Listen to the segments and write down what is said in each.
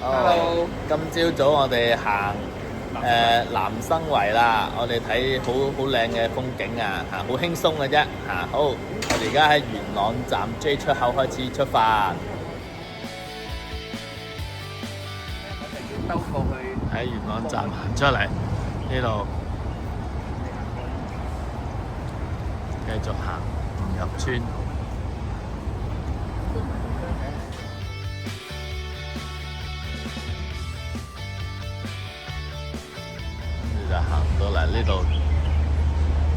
Hello，今朝早我哋行南生圍啦，我哋睇好靚嘅風景啊，行好輕鬆嘅啫嚇。好，我哋而家喺元朗站 J 出口開始出發，我哋要兜過去。喺元朗站行出嚟呢度，繼續行唔入村。就行到嚟呢度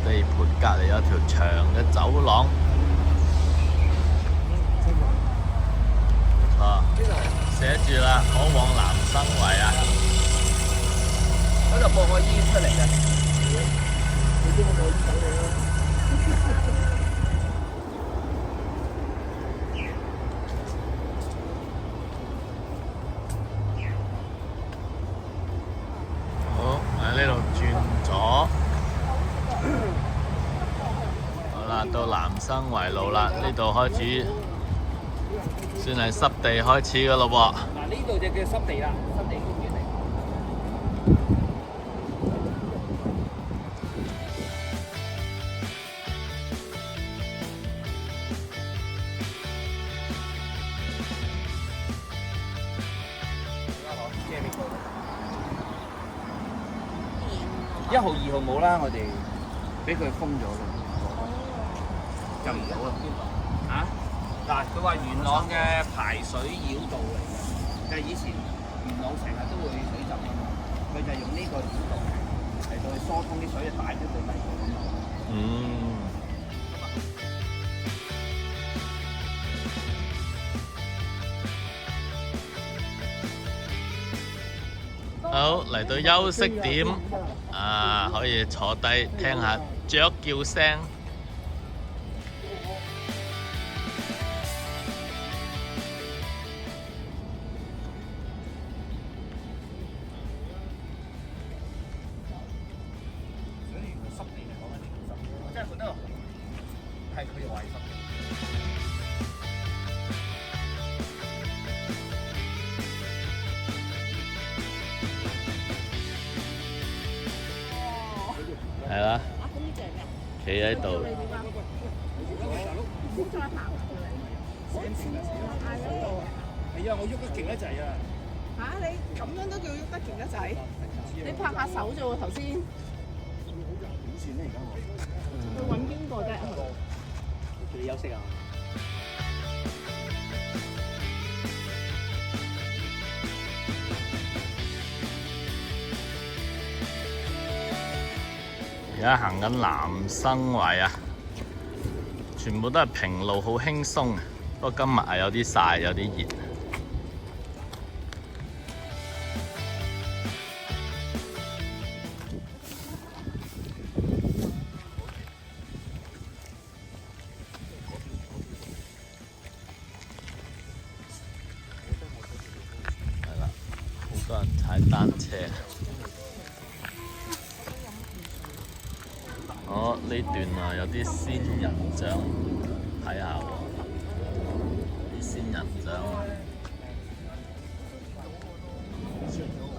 地盤隔離有條長嘅走廊，冇錯，寫住啦，可往南生圍啊！嗰度播個煙出嚟嘅。你知我冇煙等你咯。好，喺呢度轉左，好啦，到南生圍路啦，呢度開始算係濕地開始噶咯喎。嗱，呢度就叫濕地啦，濕地公園嚟。1號、2號冇啦，我哋俾佢封咗啦，入唔到啦。嚇？嗱，佢話元朗嘅排水繞道嚟嘅，就係以前元朗成日都會水浸啊嘛，佢就用呢個繞道嚟到去疏通啲水，帶咗去第二度咁啊。嗯。好，嚟到休息點啊，可以坐低聽下雀叫聲。所以濕地嚟講係濕地，我真係覺得係佢又話係濕地。係啦，企喺度。係啊，我喐得勁得滯啊！嚇！你咁樣都叫喐得勁得滯？你拍下手啫喎，頭先。點算咧？而家我去揾邊個啫？叫你休息啊！而家行緊南生圍啊，全部都係平路，好輕鬆。不過今日係有啲曬，有啲熱。係啦，好多人踩單車。哦，呢段啊有啲仙人掌，睇下喎，啲仙人掌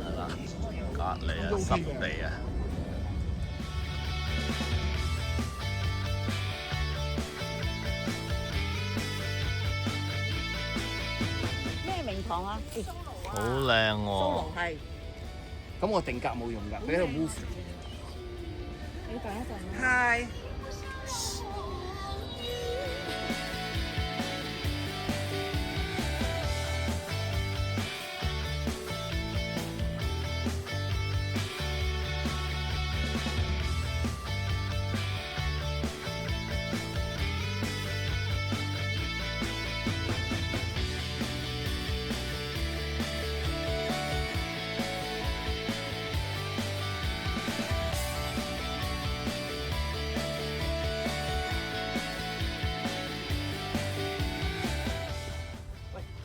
係啦，隔離啊濕地啊。咩名堂啊？好靚喎！係。咁我定格冇用㗎，佢喺度 move。你等一陣。Hi。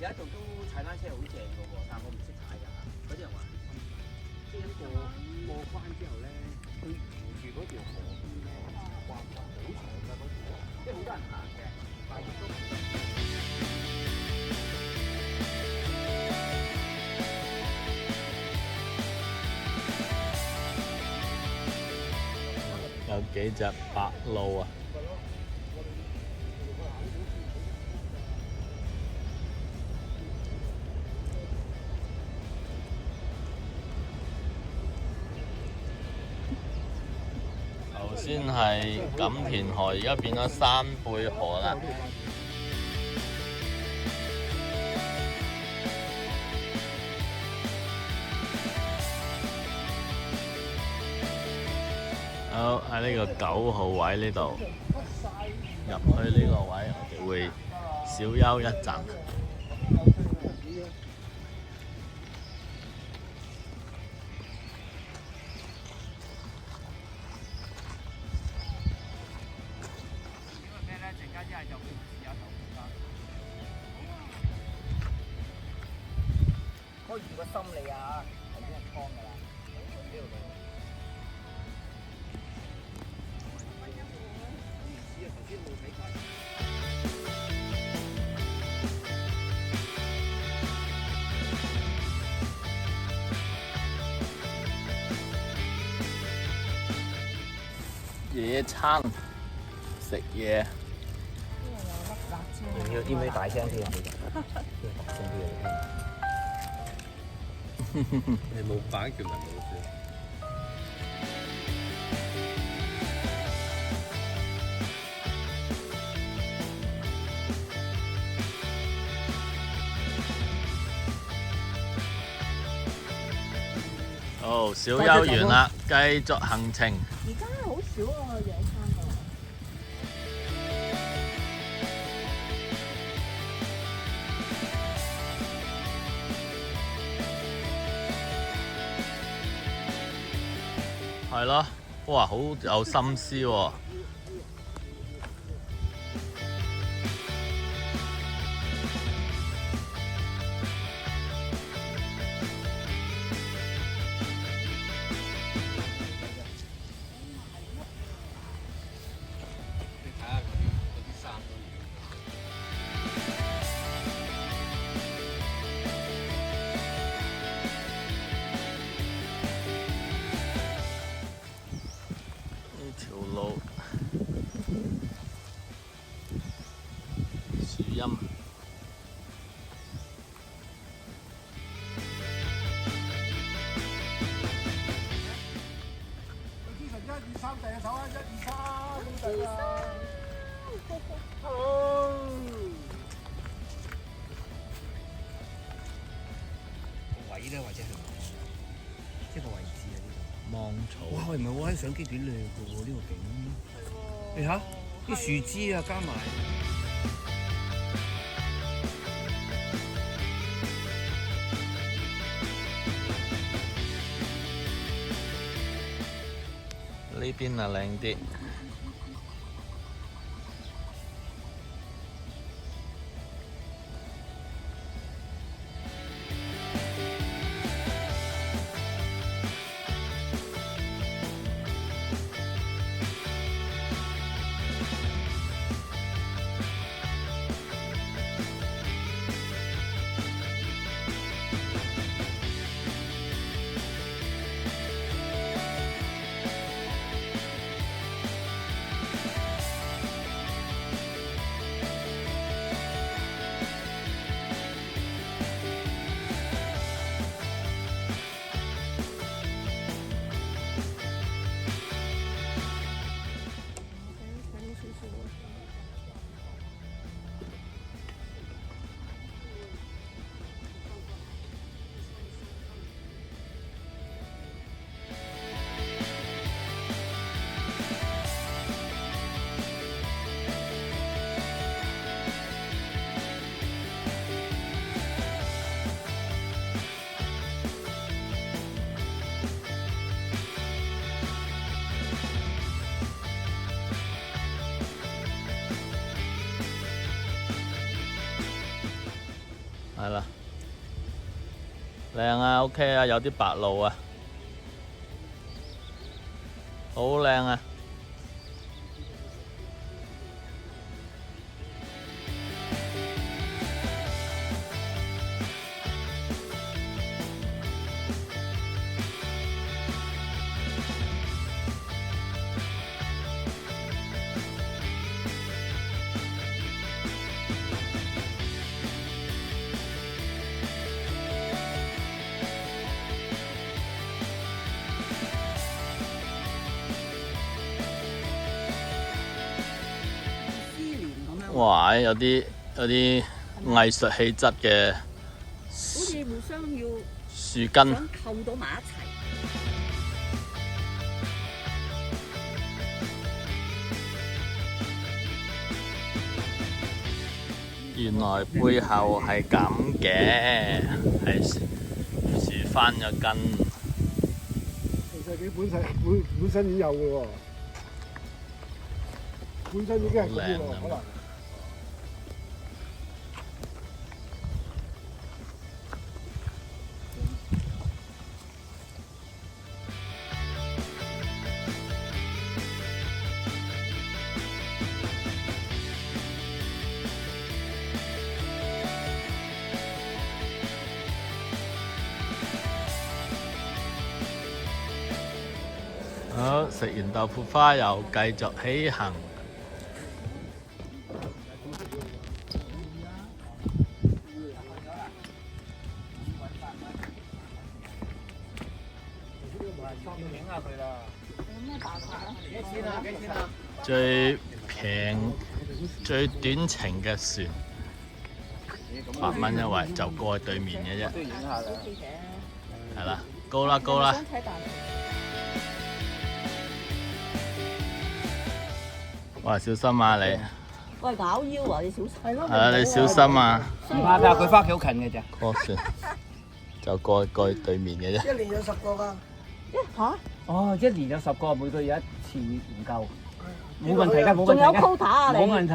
有一度都踩單車好正嘅喎，但我唔識踩㗎。嗰啲人話，即係過關之後咧，佢沿住嗰條河邊咧，哇，好長㗎嗰條，即係好多人行嘅，但係亦都。幾隻白鷺啊！頭先係錦田河，而家變咗山貝河啦。好，喺呢個9號位呢度入去呢個位，我哋會小休一陣。因為咩咧？陣間一係就會試下頭先開住個心理啊，係俾人劏㗎啦。呢度野餐食嘢，仲要啲咩大聲啲啊？大聲啲啊！你冇版權咪冇事。好，小休完啦，繼續行程。而家好少啊野餐啊！係咯，哇，好有心思喎。你睇下嗰啲衫都呢條路樹蔭。位咧，或者係即係個位置啊？呢度。芒草。哇！喂，唔係喎，啲相機幾靚嘅喎，呢個景。你睇下啲樹枝啊，加埋。呢邊啊靚啲。係啦，靚啊 ，OK 啊，有啲白鷺啊，好靚啊！哇！有啲藝術氣質嘅好似互相要樹根。想扣到埋一齊。原來背後係咁嘅，係樹翻咗根。其實佢本身已經有嘅喎，本身已經係咁嘅喎，可能。好，食完豆腐花又繼續起行。影下佢啦。有咩辦法啊？幾錢啊？幾錢啊？最平、最短程嘅船，8蚊一位，就過去對面嘅啫。都要影下啦。係啦，高啦高啦！哇，小心啊你！喂，咬腰啊！你小心。係咯。係啊，你小心啊！唔怕㗎，佢翻屋企好近嘅咋。過船就過去對面嘅啫。一年有10個㗎。嚇？哦，一年有10個，每個月一次唔夠，冇問題㗎，冇問仲有題㗎， quota 啊你？冇問題。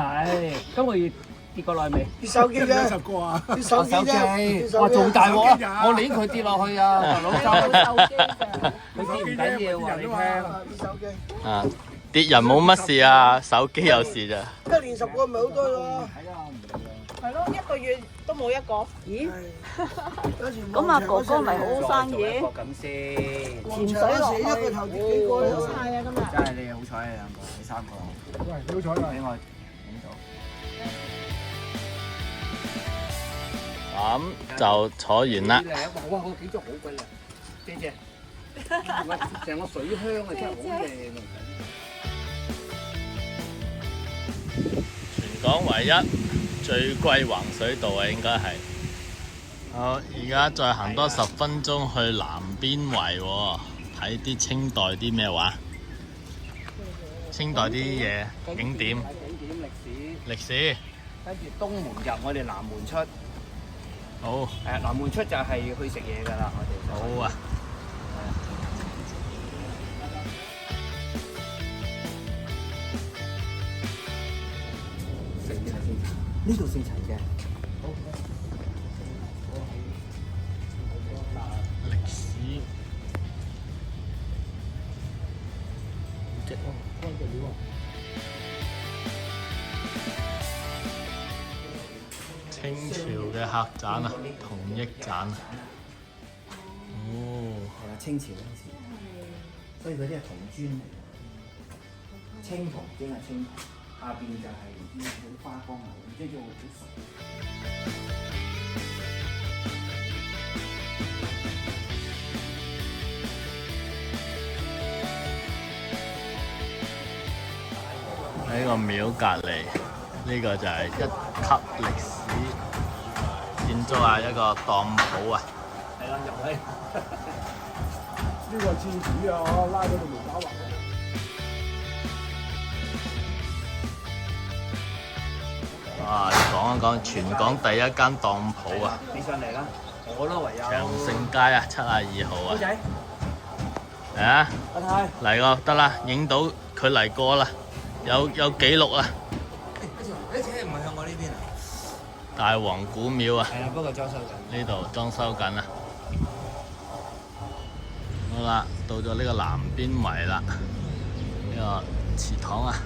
今個月跌過來未？啲手機啫，10個啊！啲手機啫，哇，仲大鑊啊！我攆佢跌落去啊，大佬有揸手機㗎。佢跌唔緊要話你聽。啲手機。啊，跌人冇乜事啊，手機有事咋。一年10個咪好多咯。係咯，一個月都冇一個。咦？咁咁啊，哥哥咪好好生意。咁先，潛水落去，一個頭跌幾個咧？好晒啊！今日。真係你好彩啊兩個，你3個，喂，你好彩啊！俾我影到。咁就坐完啦。哇！個景色好鬼靚，謝謝。喂，成個水鄉啊，真係好靚啊！全港唯一最貴橫水道啊，應該係。好，而家再行多10分鐘去南邊圍喎，睇啲清代啲咩話？清代啲嘢景點。歷史。跟住東門入，我哋南門出。好。南門出就係去食嘢㗎啦，我哋。好啊。呢度姓陳嘅。歷史。清朝嘅客棧啊，同益棧。哦。係啦，清朝嗰陣時，所以嗰啲係銅磚嚟嘅，青銅真係青銅，下邊就係唔知嗰啲花崗岩，即係叫好熟。喺個廟隔離，呢個就係1級歷史建築啊，一個當鋪啊。係啦，又係。呢個廁紙啊，我拉咗個門打橫。啊，講一講全港第一間當鋪啊！你上嚟啦，我都唯有。長盛街啊，72號啊。哥仔，嚟啊！阿太。嚟個得啦，影到佢嚟過啦，有記錄啊！你車唔係向我呢邊啊？大王古廟啊！係啊，不過裝修緊。呢度裝修緊啊！好啦，到咗呢個南邊圍啦，呢個祠堂啊！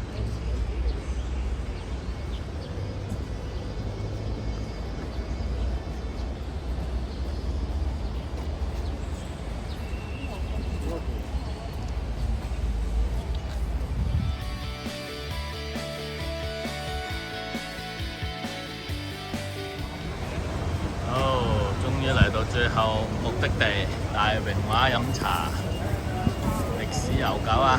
嚟到最後目的地大榮華飲茶，歷史悠久啊！